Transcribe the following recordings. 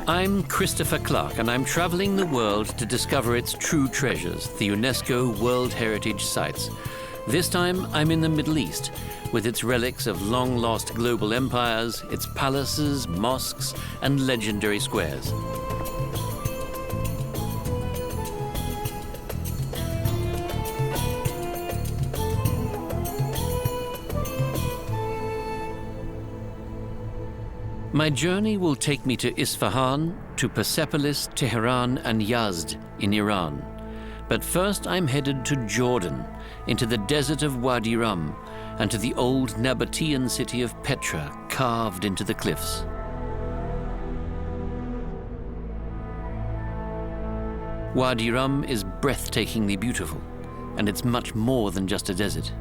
I'm Christopher Clark, and I'm traveling the world to discover its true treasures, the UNESCO World Heritage Sites. This time, I'm in the Middle East, with its relics of long-lost global empires, its palaces, mosques, and legendary squares. My journey will take me to Isfahan, to Persepolis, Tehran, and Yazd in Iran. But first I'm headed to Jordan, into the desert of Wadi Rum, and to the old Nabatean city of Petra, carved into the cliffs. Wadi Rum is breathtakingly beautiful, and it's much more than just a desert.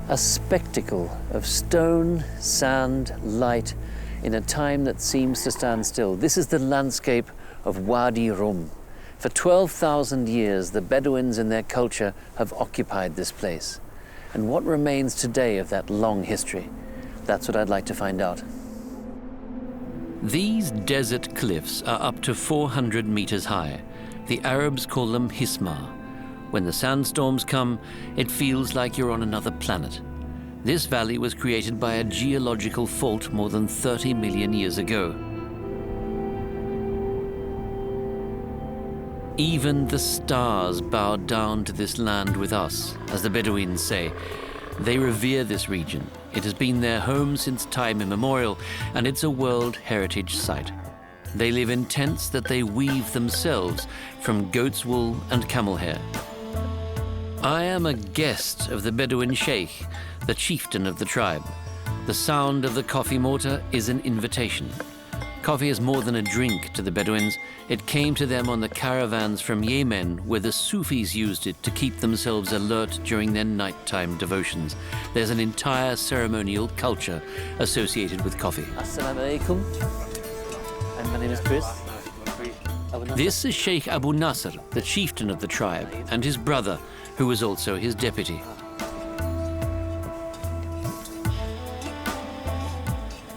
A spectacle of stone, sand, light in a time that seems to stand still. This is the landscape of Wadi Rum. For 12,000 years, the Bedouins and their culture have occupied this place. And what remains today of that long history? That's what I'd like to find out. These desert cliffs are up to 400 meters high. The Arabs call them hisma. When the sandstorms come, it feels like you're on another planet. This valley was created by a geological fault more than 30 million years ago. Even the stars bow down to this land with us, as the Bedouins say. They revere this region. It has been their home since time immemorial, and it's a World Heritage Site. They live in tents that they weave themselves from goat's wool and camel hair. I am a guest of the Bedouin Sheikh, the chieftain of the tribe. The sound of the coffee mortar is an invitation. Coffee is more than a drink to the Bedouins. It came to them on the caravans from Yemen, where the Sufis used it to keep themselves alert during their nighttime devotions. There's an entire ceremonial culture associated with coffee. Assalamu alaikum. And my name is Chris. This is Sheikh Abu Nasr, the chieftain of the tribe, and his brother, who was also his deputy.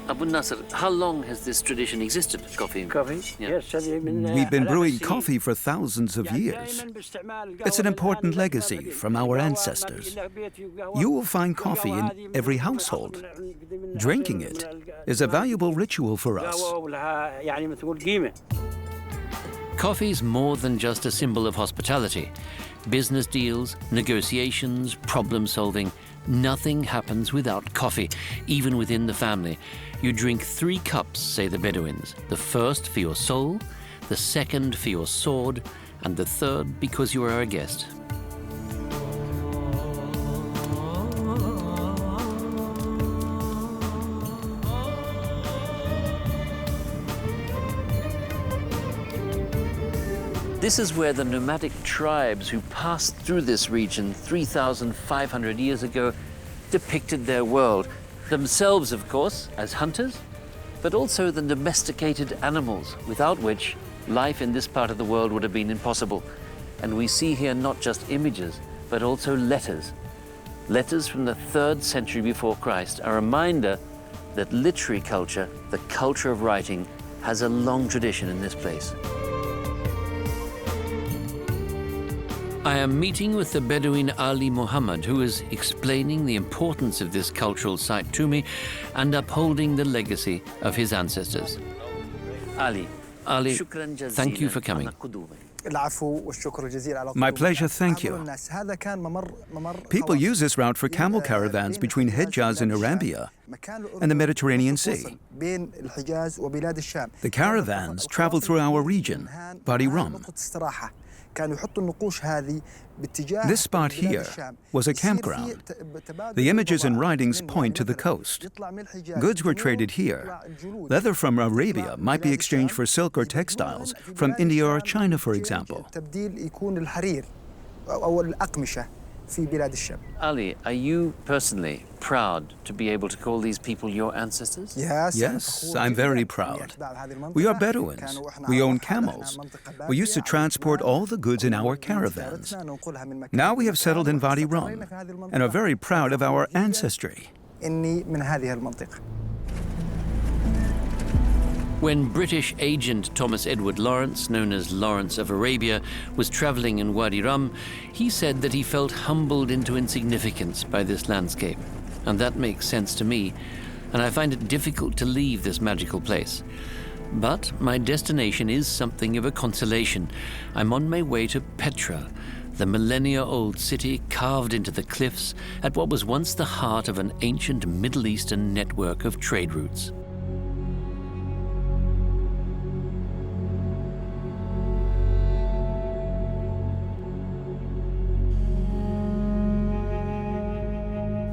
Abu Nasr, how long has this tradition existed, coffee? Coffee? Yeah. Yes. We've been brewing coffee for thousands of years. It's an important legacy from our ancestors. You will find coffee in every household. Drinking it is a valuable ritual for us. Coffee's more than just a symbol of hospitality. Business deals, negotiations, problem solving, nothing happens without coffee, even within the family. You drink 3 cups, say the Bedouins. The first for your soul, the second for your sword, and the third because you are a guest. This is where the nomadic tribes who passed through this region 3,500 years ago depicted their world. Themselves, of course, as hunters, but also the domesticated animals, without which life in this part of the world would have been impossible. And we see here not just images, but also letters. Letters from the 3rd century before Christ, a reminder that literary culture, the culture of writing, has a long tradition in this place. I am meeting with the Bedouin Ali Muhammad, who is explaining the importance of this cultural site to me and upholding the legacy of his ancestors. Ali, thank you for coming. My pleasure, thank you. People use this route for camel caravans between Hejaz in Arabia and the Mediterranean Sea. The caravans travel through our region, Wadi Rum. This spot here was a campground. The images and writings point to the coast. Goods were traded here. Leather from Arabia might be exchanged for silk or textiles from India or China, for example. Ali, are you personally proud to be able to call these people your ancestors? Yes, I'm very proud. We are Bedouins. We own camels. We used to transport all the goods in our caravans. Now we have settled in Wadi Rum and are very proud of our When British agent Thomas Edward Lawrence, known as Lawrence of Arabia, was traveling in Wadi Rum, he said that he felt humbled into insignificance by this landscape. And that makes sense to me, and I find it difficult to leave this magical place. But my destination is something of a consolation. I'm on my way to Petra, the millennia-old city carved into the cliffs at what was once the heart of an ancient Middle Eastern network of trade routes.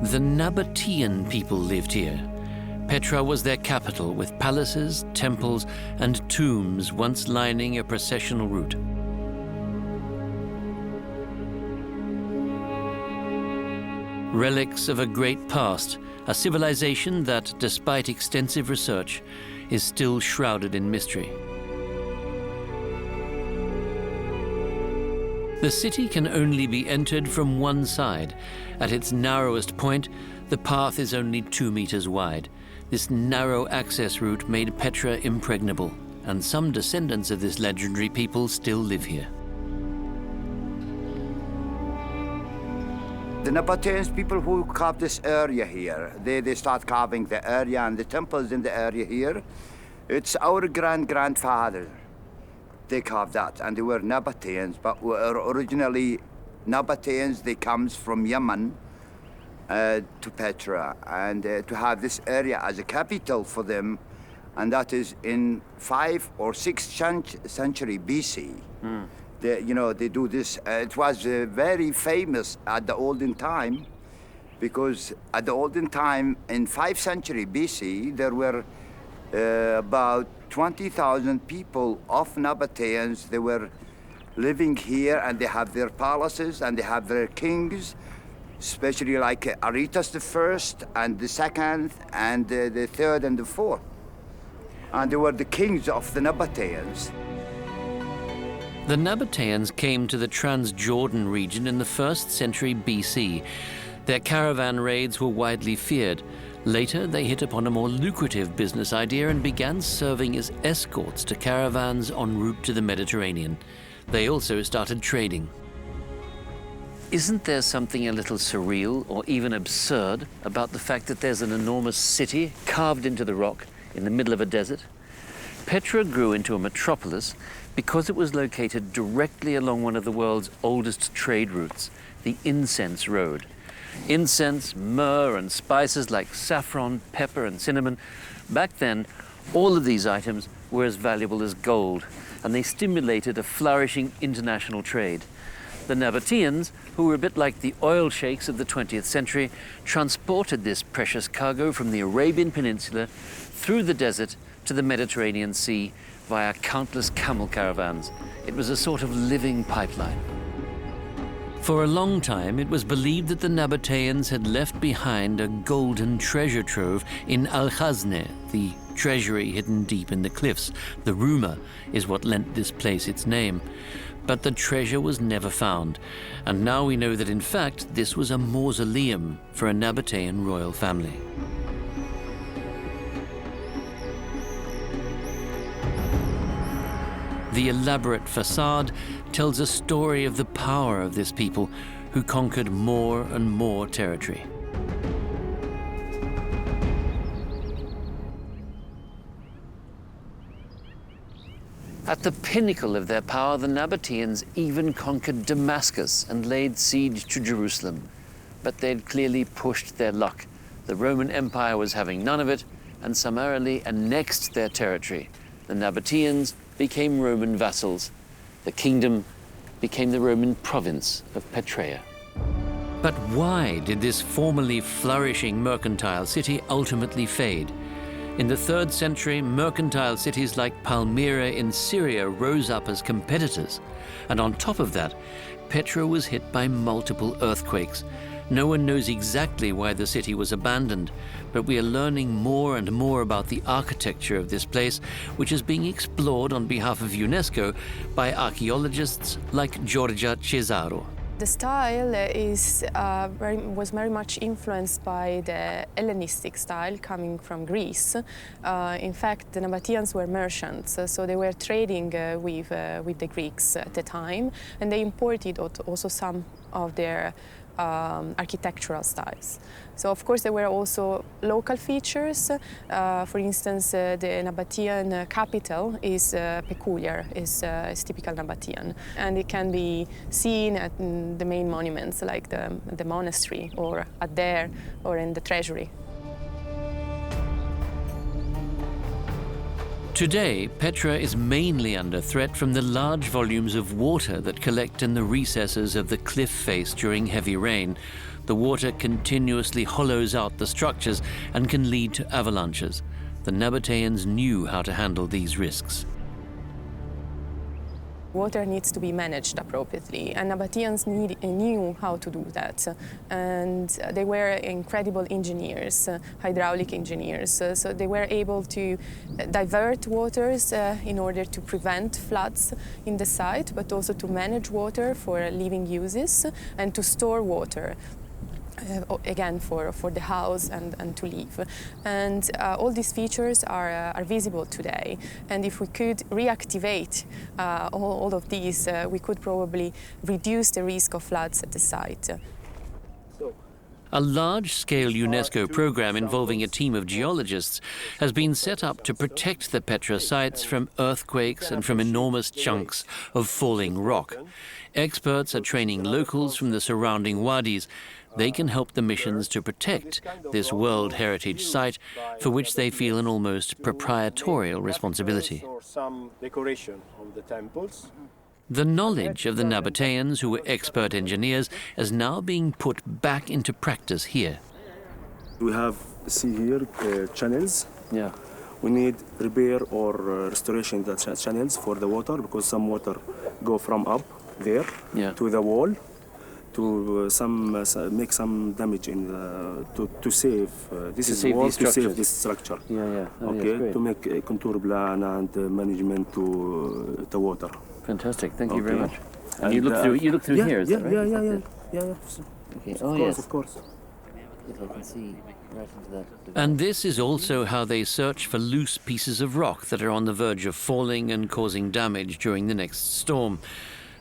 The Nabatean people lived here. Petra was their capital, with palaces, temples, and tombs once lining a processional route. Relics of a great past, a civilization that, despite extensive research, is still shrouded in mystery. The city can only be entered from one side. At its narrowest point, the path is only 2 meters wide. This narrow access route made Petra impregnable, and some descendants of this legendary people still live here. The Nabateans, people who carved this area here, they start carving the area and the temples in the area here. It's our grandfather. They carved that, and they were Nabateans, but were originally Nabateans. They comes from Yemen to Petra, and to have this area as a capital for them, and that is in 5th or 6th century BC. They do this. It was very famous at the olden time, because at the olden time, in 5th century BC, there were about 20,000 people of Nabateans. They were living here, and they have their palaces, and they have their kings, especially like Aretas the first, and the second, and the third, and the fourth. And they were the kings of the Nabateans. The Nabateans came to the Transjordan region in the 1st century BC. Their caravan raids were widely feared. Later, they hit upon a more lucrative business idea and began serving as escorts to caravans en route to the Mediterranean. They also started trading. Isn't there something a little surreal or even absurd about the fact that there's an enormous city carved into the rock in the middle of a desert? Petra grew into a metropolis because it was located directly along one of the world's oldest trade routes, the incense road. Incense, myrrh, and spices like saffron, pepper, and cinnamon. Back then, all of these items were as valuable as gold, and they stimulated a flourishing international trade. The Nabateans, who were a bit like the oil sheikhs of the 20th century, transported this precious cargo from the Arabian Peninsula through the desert to the Mediterranean Sea via countless camel caravans. It was a sort of living pipeline. For a long time, it was believed that the Nabateans had left behind a golden treasure trove in Al-Khazne, the treasury hidden deep in the cliffs. The rumor is what lent this place its name. But the treasure was never found, and now we know that in fact this was a mausoleum for a Nabatean royal family. The elaborate facade tells a story of the power of this people who conquered more and more territory. At the pinnacle of their power, the Nabateans even conquered Damascus and laid siege to Jerusalem. But they'd clearly pushed their luck. The Roman Empire was having none of it and summarily annexed their territory. The Nabateans became Roman vassals. The kingdom became the Roman province of Petra. But why did this formerly flourishing mercantile city ultimately fade? In the 3rd century, mercantile cities like Palmyra in Syria rose up as competitors. And on top of that, Petra was hit by multiple earthquakes. No one knows exactly why the city was abandoned, but we are learning more and more about the architecture of this place, which is being explored on behalf of UNESCO by archaeologists like Giorgia Cesaro. The style was very much influenced by the Hellenistic style coming from Greece. In fact, the Nabateans were merchants, so they were trading with the Greeks at the time, and they imported also some of their architectural styles. So of course there were also local features. For instance, the Nabatean capital is peculiar, is typical Nabatean, and it can be seen at the main monuments like the monastery or at there or in the treasury. Today, Petra is mainly under threat from the large volumes of water that collect in the recesses of the cliff face during heavy rain. The water continuously hollows out the structures and can lead to avalanches. The Nabateans knew how to handle these risks. Water needs to be managed appropriately, and Nabateans knew how to do that. And they were incredible engineers, hydraulic engineers. So they were able to divert waters in order to prevent floods in the site, but also to manage water for living uses and to store water. Again, for the house and to live. And all these features are visible today. And if we could reactivate all of these, we could probably reduce the risk of floods at the site. A large-scale UNESCO program involving a team of geologists has been set up to protect the Petra sites from earthquakes and from enormous chunks of falling rock. Experts are training locals from the surrounding wadis. They can help the missions to protect this World Heritage Site, for which they feel an almost proprietorial responsibility. The knowledge of the Nabateans, who were expert engineers, is now being put back into practice here. We have, see here, channels. Yeah. We need repair or restoration the channels for the water, because some water go from up there to the wall to make some damage in to save this is wall to save this structure. Okay, to make a contour plan and management to the water. Fantastic, thank you very much. And you look through here, is that right? Yeah. Okay. Of course. If I can see right into that. And this is also how they search for loose pieces of rock that are on the verge of falling and causing damage during the next storm.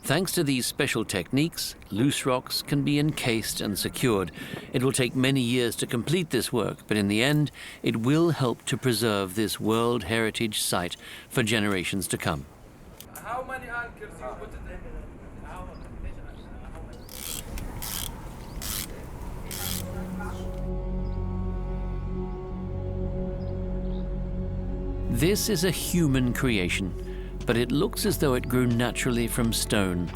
Thanks to these special techniques, loose rocks can be encased and secured. It will take many years to complete this work, but in the end, it will help to preserve this World Heritage Site for generations to come. How many anchors you put it in? This is a human creation, but it looks as though it grew naturally from stone.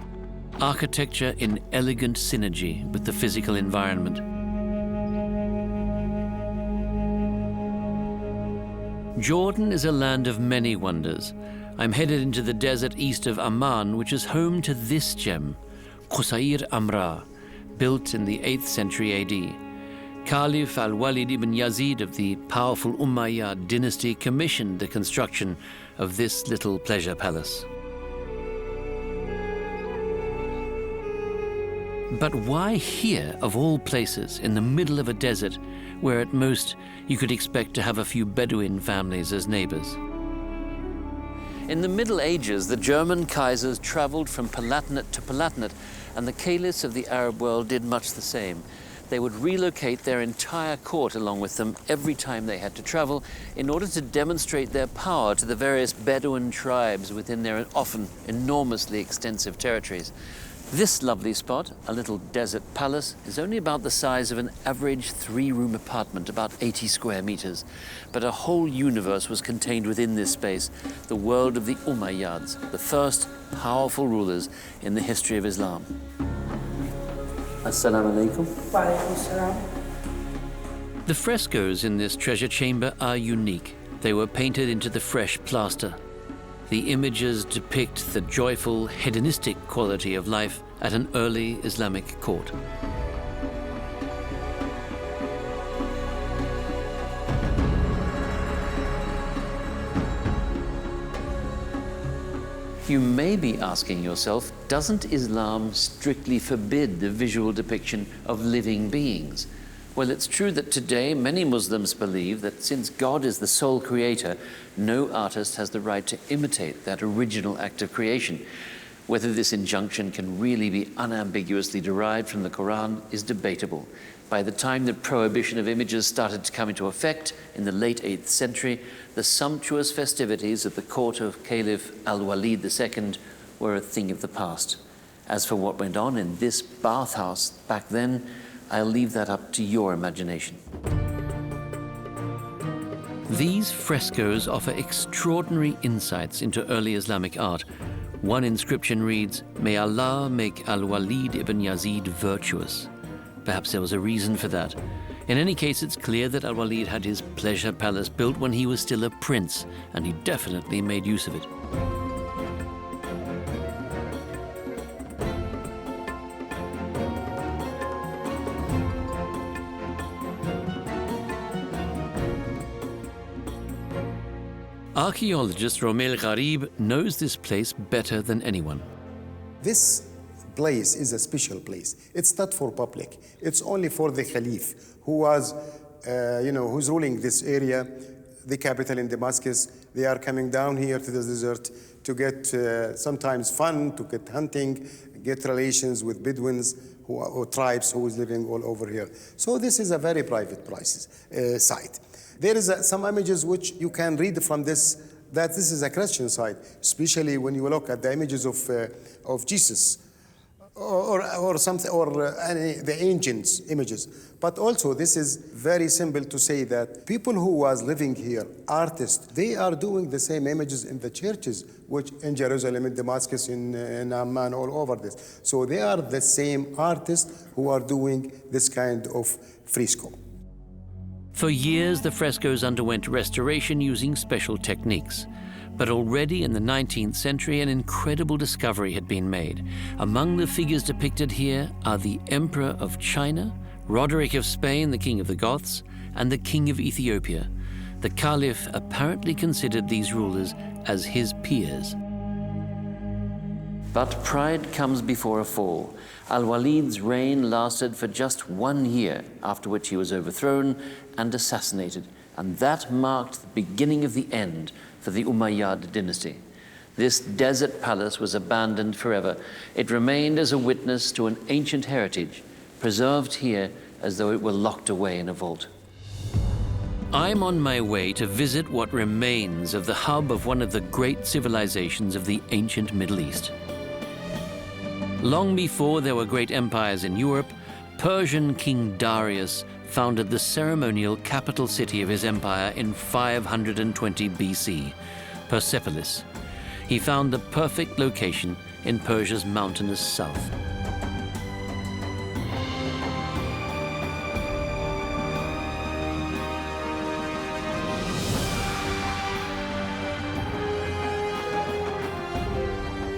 Architecture in elegant synergy with the physical environment. Jordan is a land of many wonders. I'm headed into the desert east of Amman, which is home to this gem, Qusair Amra, built in the 8th century AD. Caliph al-Walid ibn Yazid of the powerful Umayyad dynasty commissioned the construction of this little pleasure palace. But why here, of all places, in the middle of a desert, where at most you could expect to have a few Bedouin families as neighbors? In the Middle Ages, the German Kaisers traveled from Palatinate to Palatinate, and the caliphs of the Arab world did much the same. They would relocate their entire court along with them every time they had to travel in order to demonstrate their power to the various Bedouin tribes within their often enormously extensive territories. This lovely spot, a little desert palace, is only about the size of an average 3-room apartment, about 80 square meters. But a whole universe was contained within this space, the world of the Umayyads, the first powerful rulers in the history of Islam. Assalamu alaikum. The frescoes in this treasure chamber are unique. They were painted into the fresh plaster. The images depict the joyful, hedonistic quality of life at an early Islamic court. You may be asking yourself, doesn't Islam strictly forbid the visual depiction of living beings? Well, it's true that today many Muslims believe that since God is the sole creator, no artist has the right to imitate that original act of creation. Whether this injunction can really be unambiguously derived from the Quran is debatable. By the time the prohibition of images started to come into effect in the late 8th century, the sumptuous festivities at the court of Caliph Al-Walid II were a thing of the past. As for what went on in this bathhouse back then, I'll leave that up to your imagination. These frescoes offer extraordinary insights into early Islamic art. One inscription reads, "May Allah make Al-Walid ibn Yazid virtuous." Perhaps there was a reason for that. In any case, it's clear that Al-Walid had his pleasure palace built when he was still a prince, and he definitely made use of it. Archaeologist Romel Gharib knows this place better than anyone. This place is a special place. It's not for public. It's only for the Caliph, who was, who's ruling this area, the capital in Damascus. They are coming down here to the desert to get sometimes fun, to get hunting, get relations with Bedouins or tribes who is living all over here. So this is a very private site. There is some images which you can read from this, that this is a Christian site, especially when you look at the images of Jesus or something, or the ancient images. But also this is very simple to say that people who was living here, artists, they are doing the same images in the churches, which in Jerusalem, in Damascus, in Amman, all over this. So they are the same artists who are doing this kind of fresco. For years, the frescoes underwent restoration using special techniques. But already in the 19th century, an incredible discovery had been made. Among the figures depicted here are the Emperor of China, Roderick of Spain, the King of the Goths, and the King of Ethiopia. The Caliph apparently considered these rulers as his peers. But pride comes before a fall. Al-Walid's reign lasted for just 1 year, after which he was overthrown and assassinated, and that marked the beginning of the end for the Umayyad dynasty. This desert palace was abandoned forever. It remained as a witness to an ancient heritage, preserved here as though it were locked away in a vault. I'm on my way to visit what remains of the hub of one of the great civilizations of the ancient Middle East. Long before there were great empires in Europe, Persian King Darius founded the ceremonial capital city of his empire in 520 BC, Persepolis. He found the perfect location in Persia's mountainous south.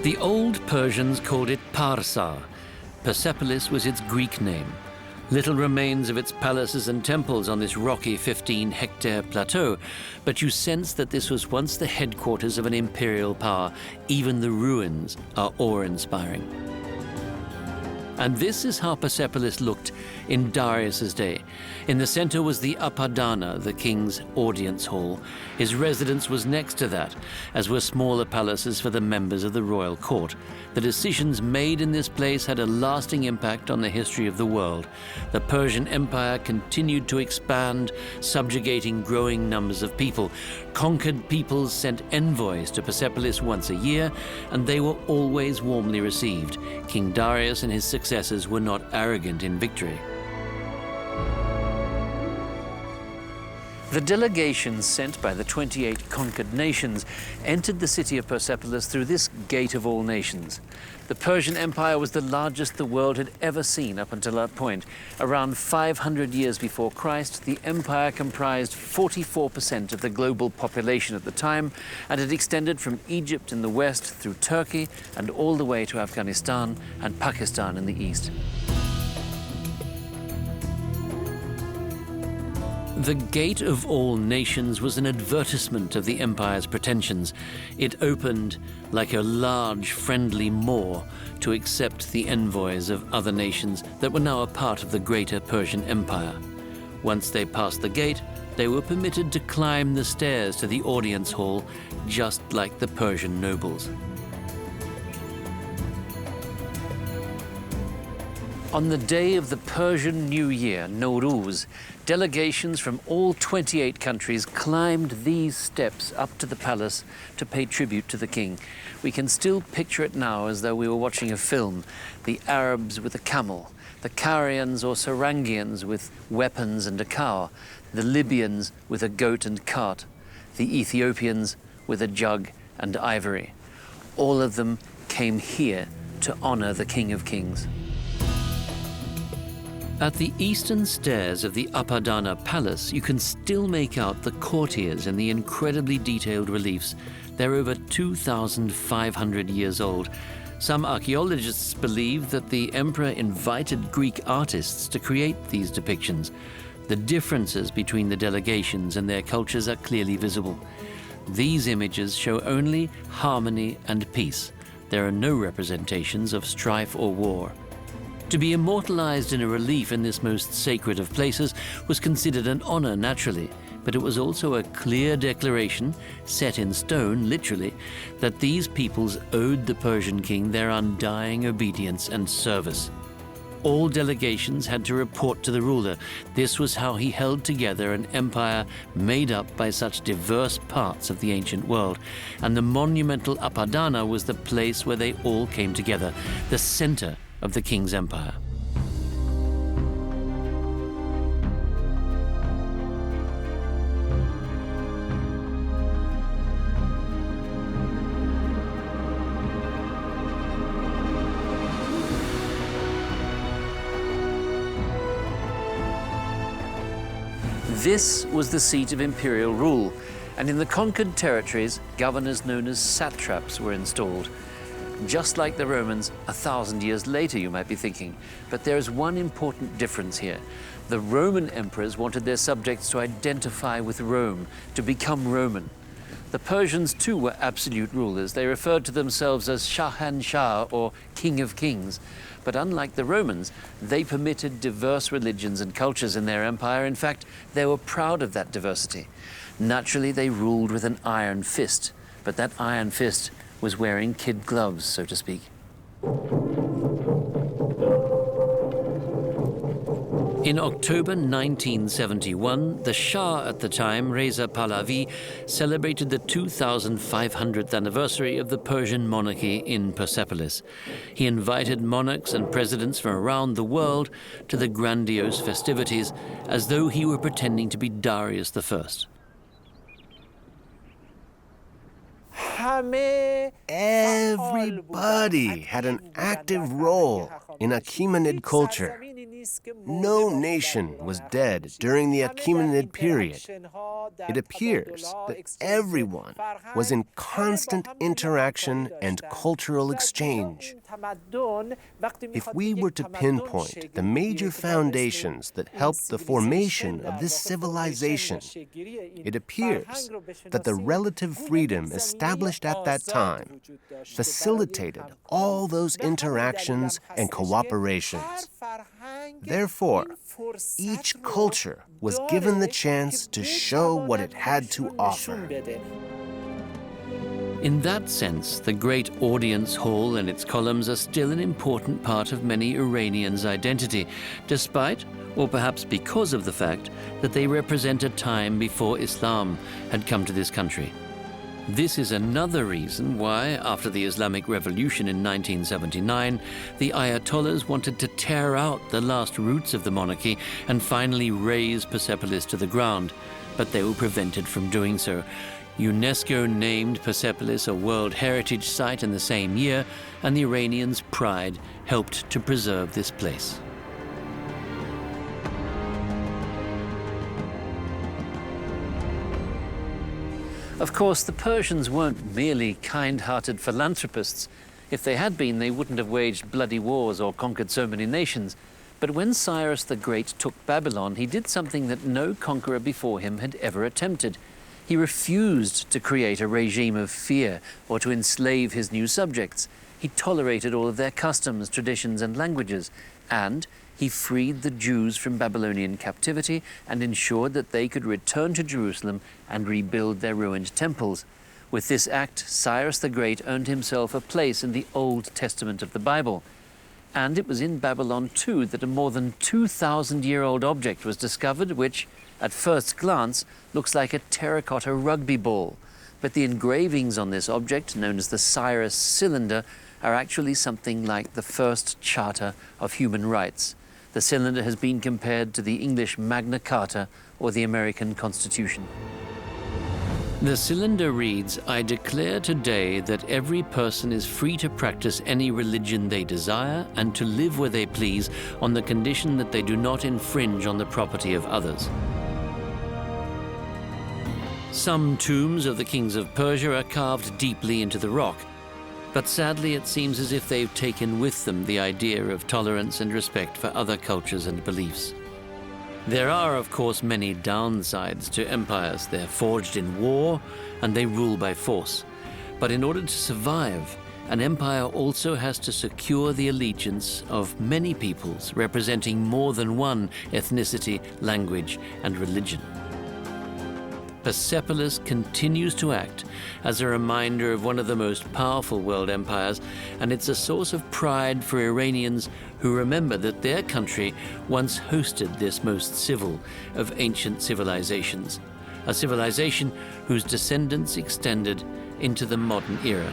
The old Persians called it Parsa. Persepolis was its Greek name. Little remains of its palaces and temples on this rocky 15-hectare plateau, but you sense that this was once the headquarters of an imperial power. Even the ruins are awe-inspiring. And this is how Persepolis looked in Darius's day. In the center was the Apadana, the king's audience hall. His residence was next to that, as were smaller palaces for the members of the royal court. The decisions made in this place had a lasting impact on the history of the world. The Persian Empire continued to expand, subjugating growing numbers of people. Conquered peoples sent envoys to Persepolis once a year, and they were always warmly received. King Darius and his successors were not arrogant in victory. The delegations sent by the 28 conquered nations entered the city of Persepolis through this gate of all nations. The Persian Empire was the largest the world had ever seen up until that point. Around 500 years before Christ, the empire comprised 44% of the global population at the time, and it extended from Egypt in the west through Turkey and all the way to Afghanistan and Pakistan in the east. The Gate of All Nations was an advertisement of the empire's pretensions. It opened like a large, friendly maw to accept the envoys of other nations that were now a part of the greater Persian Empire. Once they passed the gate, they were permitted to climb the stairs to the audience hall, just like the Persian nobles. On the day of the Persian New Year, Nowruz, delegations from all 28 countries climbed these steps up to the palace to pay tribute to the king. We can still picture it now as though we were watching a film. The Arabs with a camel, the Carians or Sarangians with weapons and a cow, the Libyans with a goat and cart, the Ethiopians with a jug and ivory. All of them came here to honor the King of Kings. At the eastern stairs of the Apadana Palace, you can still make out the courtiers in the incredibly detailed reliefs. They're over 2,500 years old. Some archaeologists believe that the emperor invited Greek artists to create these depictions. The differences between the delegations and their cultures are clearly visible. These images show only harmony and peace. There are no representations of strife or war. To be immortalized in a relief in this most sacred of places was considered an honor naturally, but it was also a clear declaration, set in stone literally, that these peoples owed the Persian king their undying obedience and service. All delegations had to report to the ruler. This was how he held together an empire made up by such diverse parts of the ancient world. And the monumental Apadana was the place where they all came together, the center of the king's empire. This was the seat of imperial rule, and in the conquered territories, governors known as satraps were installed. Just like the Romans, 1,000 years later, you might be thinking. But there is one important difference here. The Roman emperors wanted their subjects to identify with Rome, to become Roman. The Persians too were absolute rulers. They referred to themselves as Shahanshah, or King of Kings. But unlike the Romans, they permitted diverse religions and cultures in their empire. In fact, they were proud of that diversity. Naturally, they ruled with an iron fist, but that iron fist was wearing kid gloves, so to speak. In October 1971, the Shah at the time, Reza Pahlavi, celebrated the 2,500th anniversary of the Persian monarchy in Persepolis. He invited monarchs and presidents from around the world to the grandiose festivities, as though he were pretending to be Darius the First. Everybody had an active role in Achaemenid culture. No nation was dead during the Achaemenid period. It appears that everyone was in constant interaction and cultural exchange. If we were to pinpoint the major foundations that helped the formation of this civilization, it appears that the relative freedom established at that time facilitated all those interactions and cooperations. Therefore, each culture was given the chance to show what it had to offer. In that sense, the great audience hall and its columns are still an important part of many Iranians' identity, despite, or perhaps because of the fact, that they represent a time before Islam had come to this country. This is another reason why, after the Islamic Revolution in 1979, the Ayatollahs wanted to tear out the last roots of the monarchy and finally raze Persepolis to the ground, but they were prevented from doing so. UNESCO named Persepolis a World Heritage Site in the same year, and the Iranians' pride helped to preserve this place. Of course, the Persians weren't merely kind-hearted philanthropists. If they had been, they wouldn't have waged bloody wars or conquered so many nations. But when Cyrus the Great took Babylon, he did something that no conqueror before him had ever attempted. He refused to create a regime of fear or to enslave his new subjects. He tolerated all of their customs, traditions, and languages, and he freed the Jews from Babylonian captivity and ensured that they could return to Jerusalem and rebuild their ruined temples. With this act, Cyrus the Great earned himself a place in the Old Testament of the Bible. And it was in Babylon, too, that a more than 2,000-year-old object was discovered, which, at first glance, looks like a terracotta rugby ball. But the engravings on this object, known as the Cyrus cylinder, are actually something like the first charter of human rights. The cylinder has been compared to the English Magna Carta or the American Constitution. The cylinder reads, "I declare today that every person is free to practice any religion they desire and to live where they please on the condition that they do not infringe on the property of others." Some tombs of the kings of Persia are carved deeply into the rock, but sadly it seems as if they've taken with them the idea of tolerance and respect for other cultures and beliefs. There are, of course, many downsides to empires. They're forged in war and they rule by force. But in order to survive, an empire also has to secure the allegiance of many peoples representing more than one ethnicity, language, and religion. Persepolis continues to act as a reminder of one of the most powerful world empires, and it's a source of pride for Iranians who remember that their country once hosted this most civil of ancient civilizations, a civilization whose descendants extended into the modern era.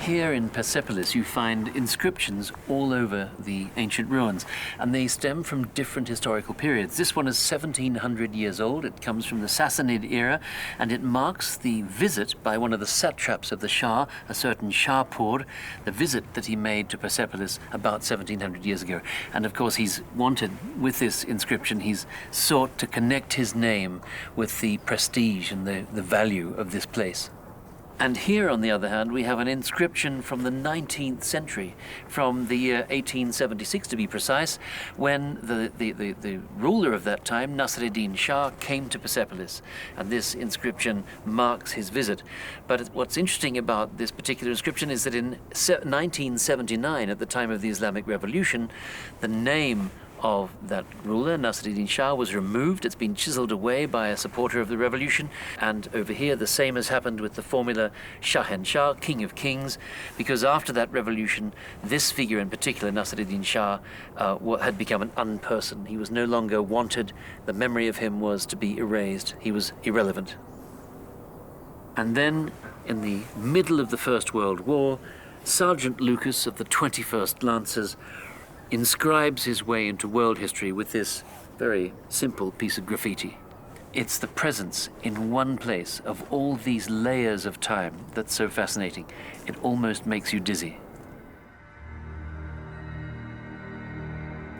Here in Persepolis, you find inscriptions all over the ancient ruins, and they stem from different historical periods. This one is 1,700 years old. It comes from the Sassanid era, and it marks the visit by one of the satraps of the Shah, a certain Shahpur, the visit that he made to Persepolis about 1,700 years ago. And of course, he's wanted, with this inscription, he's sought to connect his name with the prestige and the value of this place. And here, on the other hand, we have an inscription from the 19th century, from the year 1876 to be precise, when the ruler of that time, Nasr-ed-Din Shah, came to Persepolis. And this inscription marks his visit. But what's interesting about this particular inscription is that in 1979, at the time of the Islamic Revolution, the name of that ruler, Nasr-ed-Din Shah, was removed. It's been chiseled away by a supporter of the revolution. And over here, the same has happened with the formula Shahenshah, King of Kings, because after that revolution, this figure in particular, Nasr-ed-Din Shah, had become an unperson. He was no longer wanted. The memory of him was to be erased. He was irrelevant. And then, in the middle of the First World War, Sergeant Lucas of the 21st Lancers inscribes his way into world history with this very simple piece of graffiti. It's the presence in one place of all these layers of time that's so fascinating. It almost makes you dizzy.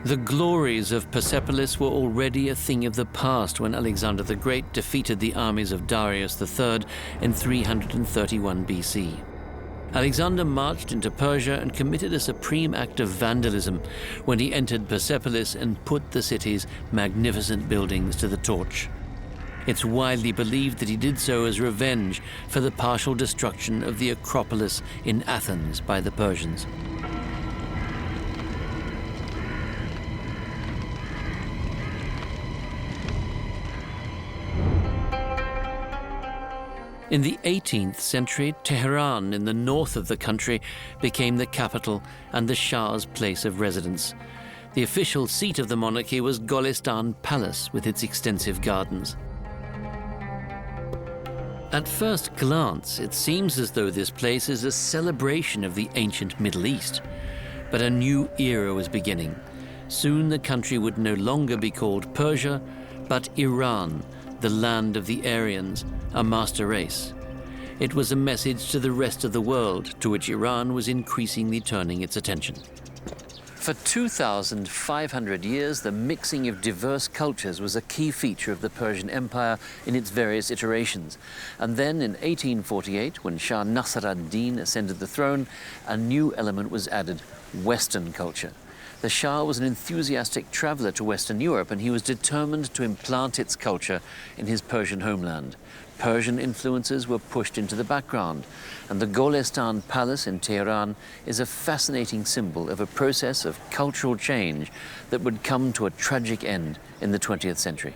The glories of Persepolis were already a thing of the past when Alexander the Great defeated the armies of Darius III in 331 BC. Alexander marched into Persia and committed a supreme act of vandalism when he entered Persepolis and put the city's magnificent buildings to the torch. It's widely believed that he did so as revenge for the partial destruction of the Acropolis in Athens by the Persians. In the 18th century, Tehran in the north of the country became the capital and the Shah's place of residence. The official seat of the monarchy was Golistan Palace with its extensive gardens. At first glance, it seems as though this place is a celebration of the ancient Middle East. But a new era was beginning. Soon the country would no longer be called Persia, but Iran, the land of the Aryans, a master race. It was a message to the rest of the world, to which Iran was increasingly turning its attention. For 2,500 years, the mixing of diverse cultures was a key feature of the Persian Empire in its various iterations. And then in 1848, when Shah Nasr ad-Din ascended the throne, a new element was added: Western culture. The Shah was an enthusiastic traveler to Western Europe, and he was determined to implant its culture in his Persian homeland. Persian influences were pushed into the background, and the Golestan Palace in Tehran is a fascinating symbol of a process of cultural change that would come to a tragic end in the 20th century.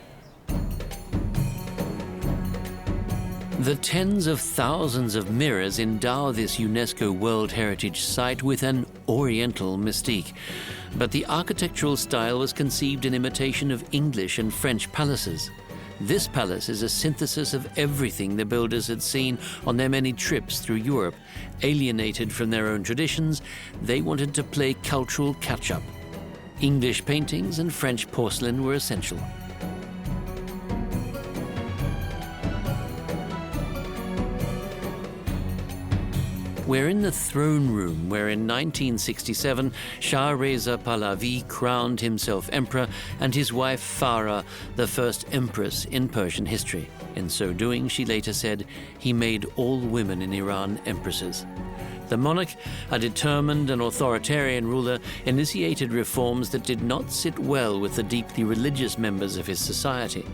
The tens of thousands of mirrors endow this UNESCO World Heritage Site with an Oriental mystique. But the architectural style was conceived in imitation of English and French palaces. This palace is a synthesis of everything the builders had seen on their many trips through Europe. Alienated from their own traditions, they wanted to play cultural catch-up. English paintings and French porcelain were essential. We're in the throne room, where in 1967, Shah Reza Pahlavi crowned himself emperor and his wife Farah the first empress in Persian history. In so doing, she later said, he made all women in Iran empresses. The monarch, a determined and authoritarian ruler, initiated reforms that did not sit well with the deeply religious members of his society.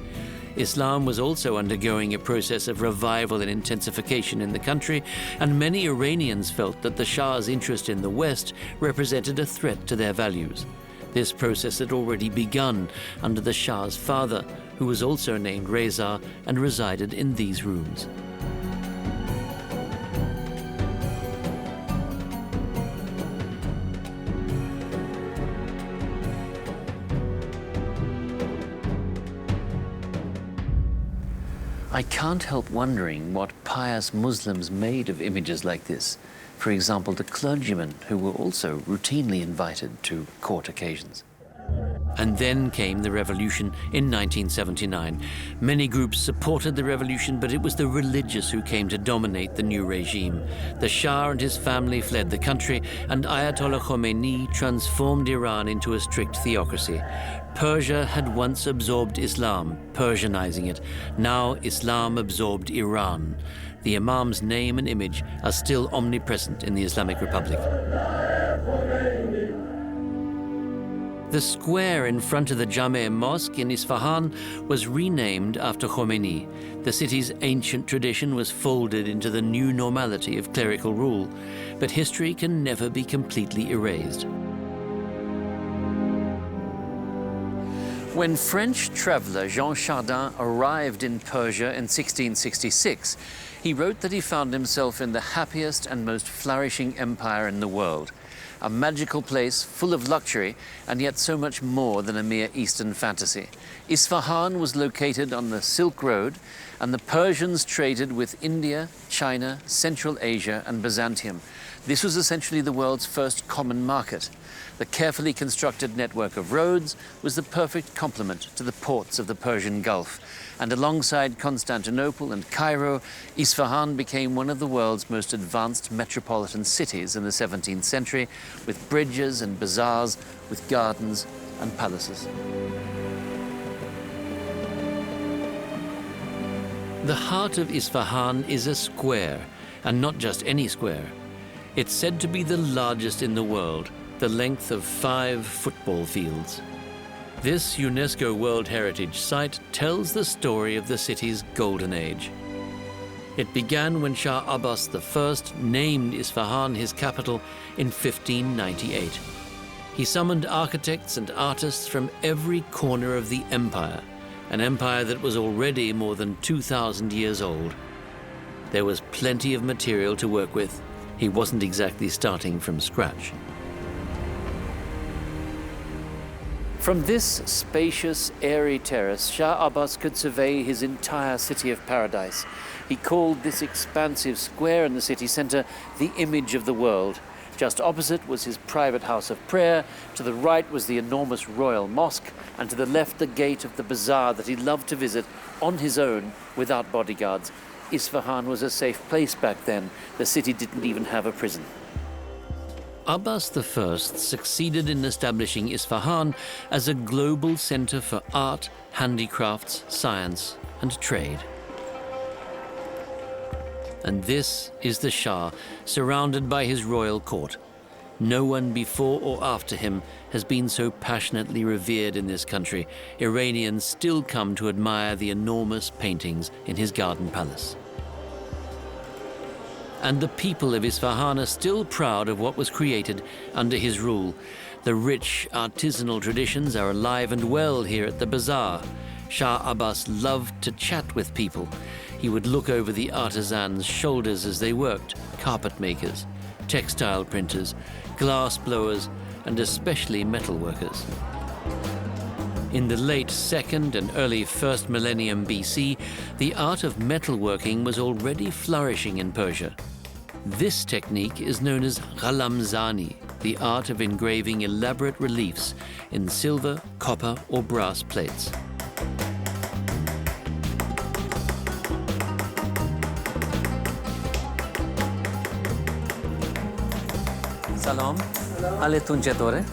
Islam was also undergoing a process of revival and intensification in the country, and many Iranians felt that the Shah's interest in the West represented a threat to their values. This process had already begun under the Shah's father, who was also named Reza and resided in these rooms. I can't help wondering what pious Muslims made of images like this. For example, the clergymen, who were also routinely invited to court occasions. And then came the revolution in 1979. Many groups supported the revolution, but it was the religious who came to dominate the new regime. The Shah and his family fled the country, and Ayatollah Khomeini transformed Iran into a strict theocracy. Persia had once absorbed Islam, Persianizing it. Now Islam absorbed Iran. The Imam's name and image are still omnipresent in the Islamic Republic. The square in front of the Jame Mosque in Isfahan was renamed after Khomeini. The city's ancient tradition was folded into the new normality of clerical rule. But history can never be completely erased. When French traveler Jean Chardin arrived in Persia in 1666, he wrote that he found himself in the happiest and most flourishing empire in the world. A magical place full of luxury, and yet so much more than a mere Eastern fantasy. Isfahan was located on the Silk Road, and the Persians traded with India, China, Central Asia, and Byzantium. This was essentially the world's first common market. The carefully constructed network of roads was the perfect complement to the ports of the Persian Gulf. And alongside Constantinople and Cairo, Isfahan became one of the world's most advanced metropolitan cities in the 17th century, with bridges and bazaars, with gardens and palaces. The heart of Isfahan is a square, and not just any square. It's said to be the largest in the world, the length of 5 football fields. This UNESCO World Heritage Site tells the story of the city's golden age. It began when Shah Abbas I named Isfahan his capital in 1598. He summoned architects and artists from every corner of the empire, an empire that was already more than 2,000 years old. There was plenty of material to work with. He wasn't exactly starting from scratch. From this spacious, airy terrace, Shah Abbas could survey his entire city of paradise. He called this expansive square in the city center the image of the world. Just opposite was his private house of prayer, to the right was the enormous royal mosque, and to the left the gate of the bazaar that he loved to visit on his own without bodyguards. Isfahan was a safe place back then. The city didn't even have a prison. Abbas I succeeded in establishing Isfahan as a global center for art, handicrafts, science, and trade. And this is the Shah, surrounded by his royal court. No one before or after him has been so passionately revered in this country. Iranians still come to admire the enormous paintings in his garden palace. And the people of Isfahan are still proud of what was created under his rule. The rich artisanal traditions are alive and well here at the bazaar. Shah Abbas loved to chat with people. He would look over the artisans' shoulders as they worked, carpet makers, textile printers, glass blowers, and especially metal workers. In the late 2nd and early 1st millennium BC, the art of metalworking was already flourishing in Persia. This technique is known as ghalamzani, the art of engraving elaborate reliefs in silver, copper, or brass plates. Salam. Haletun chetore?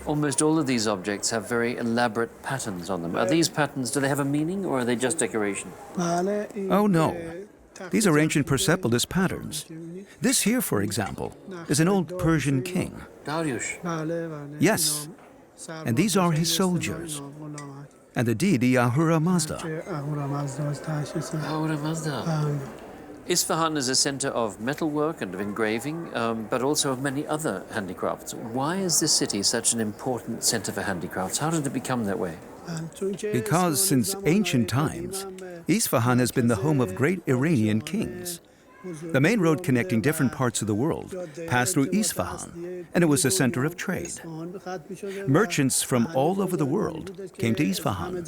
Almost all of these objects have very elaborate patterns on them. Are these patterns, do they have a meaning, or are they just decoration? Oh, no. These are ancient Persepolis patterns. This here, for example, is an old Persian king. Darius. Yes. And these are his soldiers. And the deity Ahura Mazda. Ahura Mazda. Isfahan is a center of metalwork and of engraving, but also of many other handicrafts. Why is this city such an important center for handicrafts? How did it become that way? Because since ancient times, Isfahan has been the home of great Iranian kings. The main road connecting different parts of the world passed through Isfahan, and it was a center of trade. Merchants from all over the world came to Isfahan.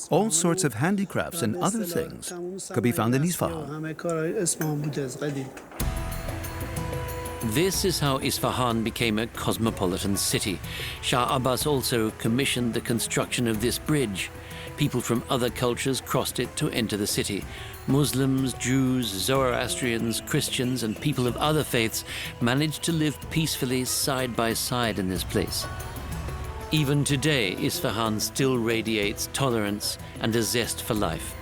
All sorts of handicrafts and other things could be found in Isfahan. This is how Isfahan became a cosmopolitan city. Shah Abbas also commissioned the construction of this bridge. People from other cultures crossed it to enter the city. Muslims, Jews, Zoroastrians, Christians, and people of other faiths managed to live peacefully side by side in this place. Even today, Isfahan still radiates tolerance and a zest for life.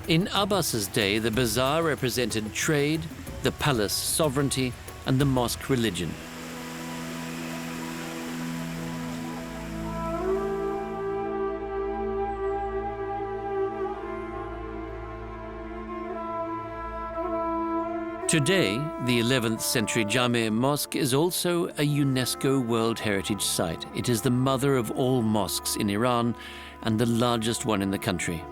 In Abbas's day, the bazaar represented trade, the palace sovereignty, and the mosque religion. Today, the 11th century Jame Mosque is also a UNESCO World Heritage Site. It is the mother of all mosques in Iran and the largest one in the country.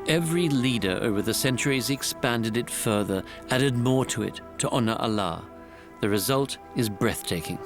Every leader over the centuries expanded it further, added more to it to honor Allah. The result is breathtaking.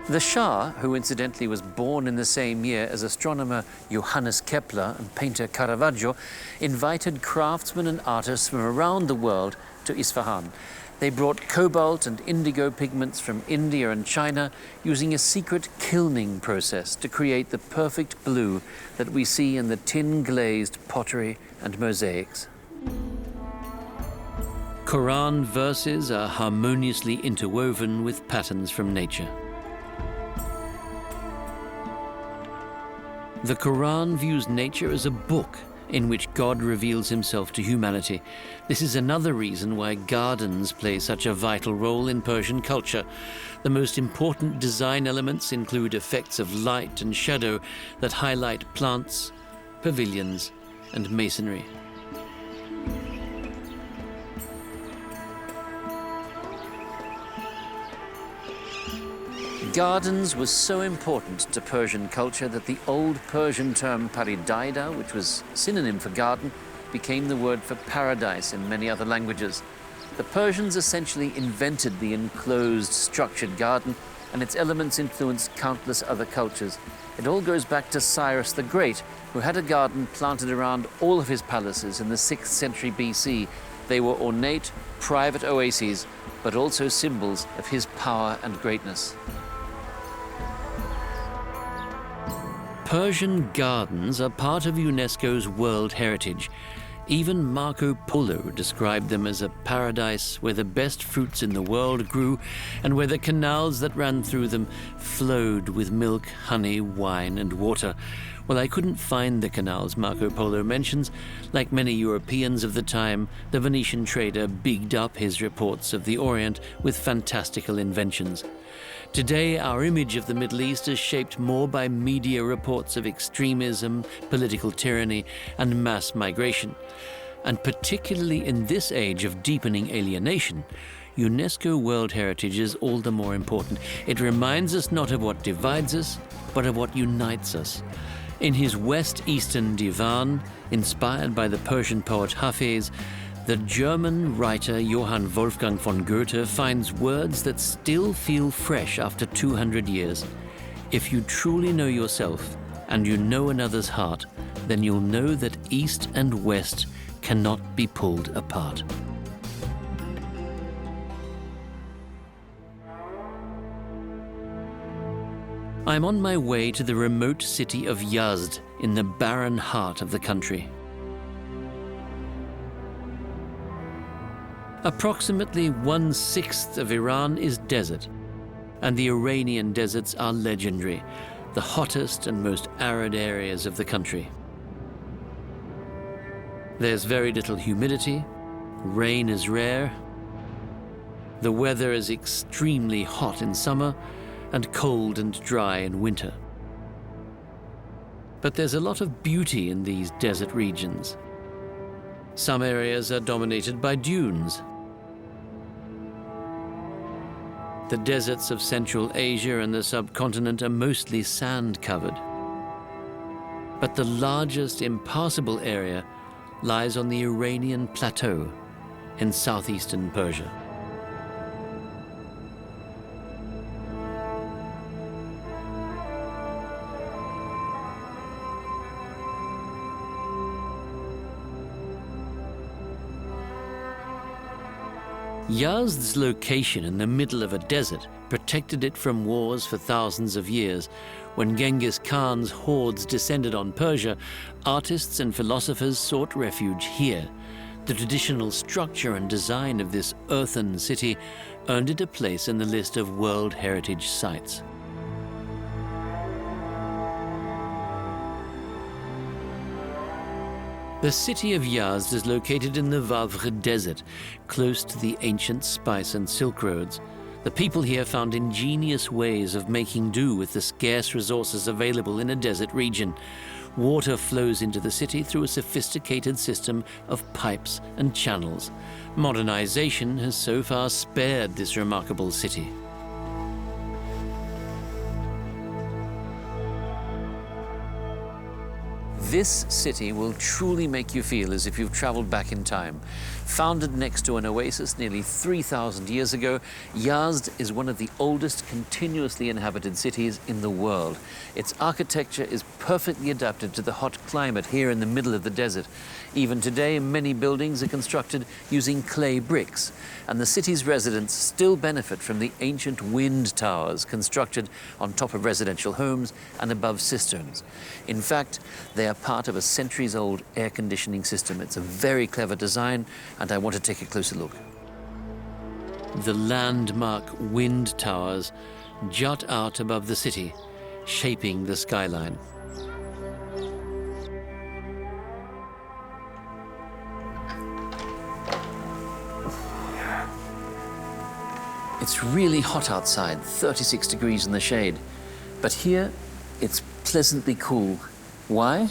The Shah, who incidentally was born in the same year as astronomer Johannes Kepler and painter Caravaggio, invited craftsmen and artists from around the world to Isfahan. They brought cobalt and indigo pigments from India and China using a secret kilning process to create the perfect blue that we see in the tin-glazed pottery and mosaics. Quran verses are harmoniously interwoven with patterns from nature. The Quran views nature as a book in which God reveals himself to humanity. This is another reason why gardens play such a vital role in Persian culture. The most important design elements include effects of light and shadow that highlight plants, pavilions, and masonry. Gardens was so important to Persian culture that the old Persian term paridaida, which was synonym for garden, became the word for paradise in many other languages. The Persians essentially invented the enclosed, structured garden, and its elements influenced countless other cultures. It all goes back to Cyrus the Great, who had a garden planted around all of his palaces in the 6th century BC. They were ornate, private oases, but also symbols of his power and greatness. Persian gardens are part of UNESCO's World Heritage. Even Marco Polo described them as a paradise where the best fruits in the world grew and where the canals that ran through them flowed with milk, honey, wine, and water. Well, I couldn't find the canals Marco Polo mentions. Like many Europeans of the time, the Venetian trader bigged up his reports of the Orient with fantastical inventions. Today, our image of the Middle East is shaped more by media reports of extremism, political tyranny, and mass migration. And particularly in this age of deepening alienation, UNESCO World Heritage is all the more important. It reminds us not of what divides us, but of what unites us. In his West-Eastern Divan, inspired by the Persian poet Hafiz, the German writer Johann Wolfgang von Goethe finds words that still feel fresh after 200 years. If you truly know yourself and you know another's heart, then you'll know that East and West cannot be pulled apart. I'm on my way to the remote city of Yazd in the barren heart of the country. Approximately 1/6 of Iran is desert, and the Iranian deserts are legendary, the hottest and most arid areas of the country. There's very little humidity, rain is rare, the weather is extremely hot in summer and cold and dry in winter. But there's a lot of beauty in these desert regions. Some areas are dominated by dunes. The deserts of Central Asia and the subcontinent are mostly sand-covered. But the largest impassable area lies on the Iranian plateau in southeastern Persia. Yazd's location in the middle of a desert protected it from wars for thousands of years. When Genghis Khan's hordes descended on Persia, artists and philosophers sought refuge here. The traditional structure and design of this earthen city earned it a place in the list of World Heritage Sites. The city of Yazd is located in the Vavre Desert, close to the ancient spice and silk roads. The people here found ingenious ways of making do with the scarce resources available in a desert region. Water flows into the city through a sophisticated system of pipes and channels. Modernization has so far spared this remarkable city. This city will truly make you feel as if you've traveled back in time. Founded next to an oasis nearly 3,000 years ago, Yazd is one of the oldest continuously inhabited cities in the world. Its architecture is perfectly adapted to the hot climate here in the middle of the desert. Even today, many buildings are constructed using clay bricks, and the city's residents still benefit from the ancient wind towers constructed on top of residential homes and above cisterns. In fact, they are part of a centuries-old air conditioning system. It's a very clever design, and I want to take a closer look. The landmark wind towers jut out above the city, shaping the skyline. It's really hot outside, 36 degrees in the shade. But here, it's pleasantly cool. Why?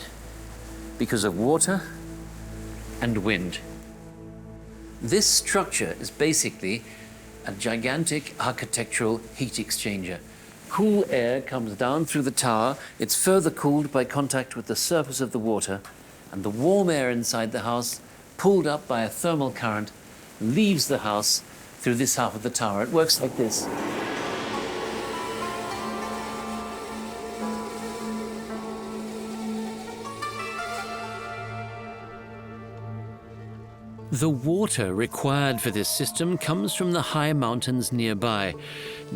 Because of water and wind. This structure is basically a gigantic architectural heat exchanger. Cool air comes down through the tower. It's further cooled by contact with the surface of the water, and the warm air inside the house, pulled up by a thermal current, leaves the house through this half of the tower. It works like this. The water required for this system comes from the high mountains nearby.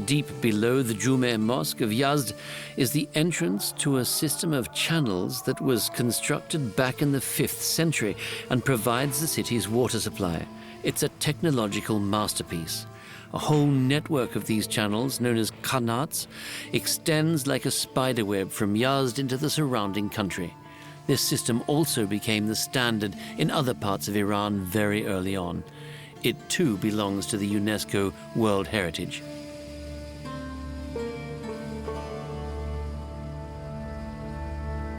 Deep below the Jume Mosque of Yazd is the entrance to a system of channels that was constructed back in the 5th century and provides the city's water supply. It's a technological masterpiece. A whole network of these channels, known as qanats, extends like a spiderweb from Yazd into the surrounding country. This system also became the standard in other parts of Iran very early on. It too belongs to the UNESCO World Heritage.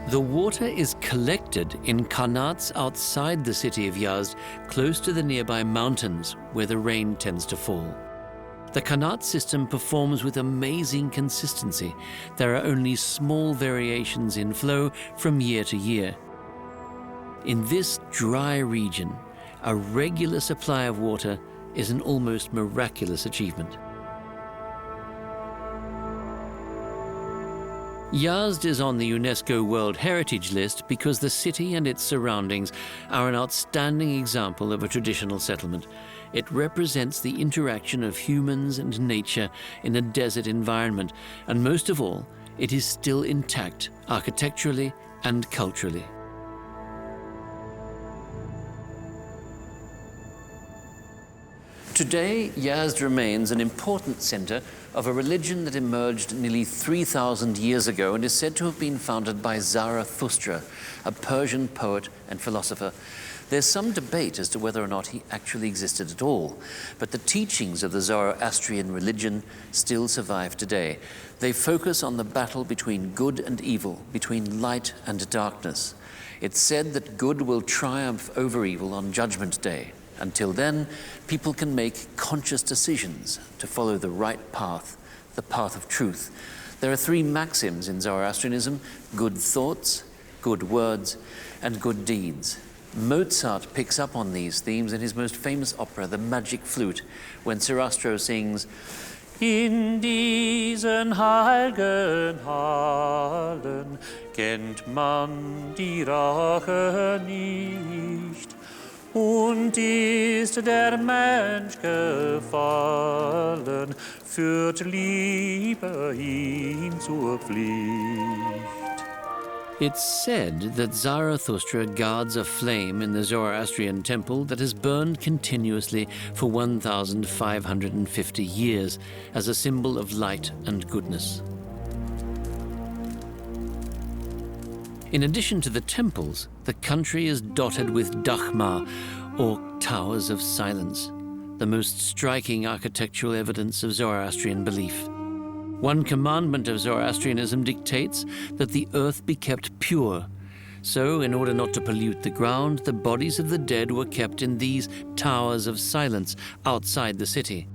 The water is collected in qanats outside the city of Yazd, close to the nearby mountains where the rain tends to fall. The qanat system performs with amazing consistency. There are only small variations in flow from year to year. In this dry region, a regular supply of water is an almost miraculous achievement. Yazd is on the UNESCO World Heritage List because the city and its surroundings are an outstanding example of a traditional settlement. It represents the interaction of humans and nature in a desert environment, and most of all, it is still intact architecturally and culturally. Today, Yazd remains an important center of a religion that emerged nearly 3,000 years ago and is said to have been founded by Zarathustra, a Persian poet and philosopher. There's some debate as to whether or not he actually existed at all, but the teachings of the Zoroastrian religion still survive today. They focus on the battle between good and evil, between light and darkness. It's said that good will triumph over evil on Judgment Day. Until then, people can make conscious decisions to follow the right path, the path of truth. There are 3 maxims in Zoroastrianism: good thoughts, good words, and good deeds. Mozart picks up on these themes in his most famous opera, The Magic Flute, when Sarastro sings, "In diesen heiligen Hallen kennt man die Rache nicht, und ist der Mensch gefallen, führt Liebe ihn zur Pflicht." It's said that Zarathustra guards a flame in the Zoroastrian temple that has burned continuously for 1,550 years as a symbol of light and goodness. In addition to the temples, the country is dotted with dakhma, or towers of silence, the most striking architectural evidence of Zoroastrian belief. One commandment of Zoroastrianism dictates that the earth be kept pure. So, in order not to pollute the ground, the bodies of the dead were kept in these towers of silence outside the city.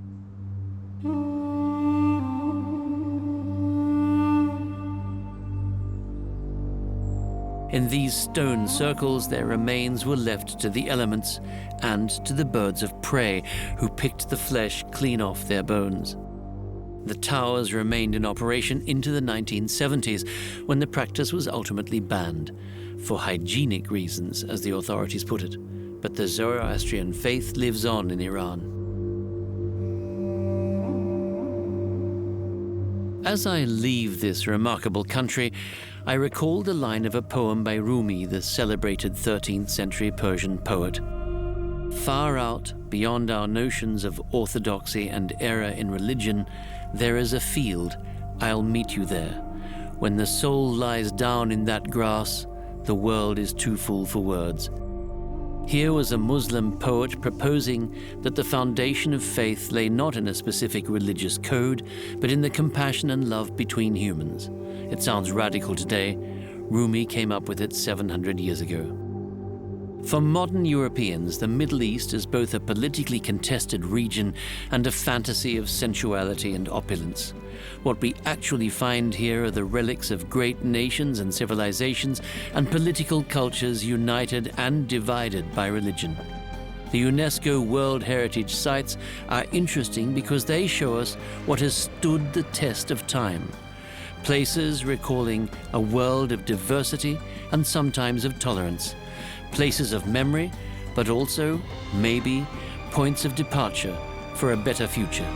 In these stone circles, their remains were left to the elements and to the birds of prey, who picked the flesh clean off their bones. The towers remained in operation into the 1970s, when the practice was ultimately banned, for hygienic reasons, as the authorities put it. But the Zoroastrian faith lives on in Iran. As I leave this remarkable country, I recall the line of a poem by Rumi, the celebrated 13th century Persian poet. "Far out, beyond our notions of orthodoxy and error in religion, there is a field, I'll meet you there. When the soul lies down in that grass, the world is too full for words." Here was a Muslim poet proposing that the foundation of faith lay not in a specific religious code, but in the compassion and love between humans. It sounds radical today. Rumi came up with it 700 years ago. For modern Europeans, the Middle East is both a politically contested region and a fantasy of sensuality and opulence. What we actually find here are the relics of great nations and civilizations and political cultures united and divided by religion. The UNESCO World Heritage Sites are interesting because they show us what has stood the test of time. Places recalling a world of diversity and sometimes of tolerance. Places of memory, but also, maybe, points of departure for a better future.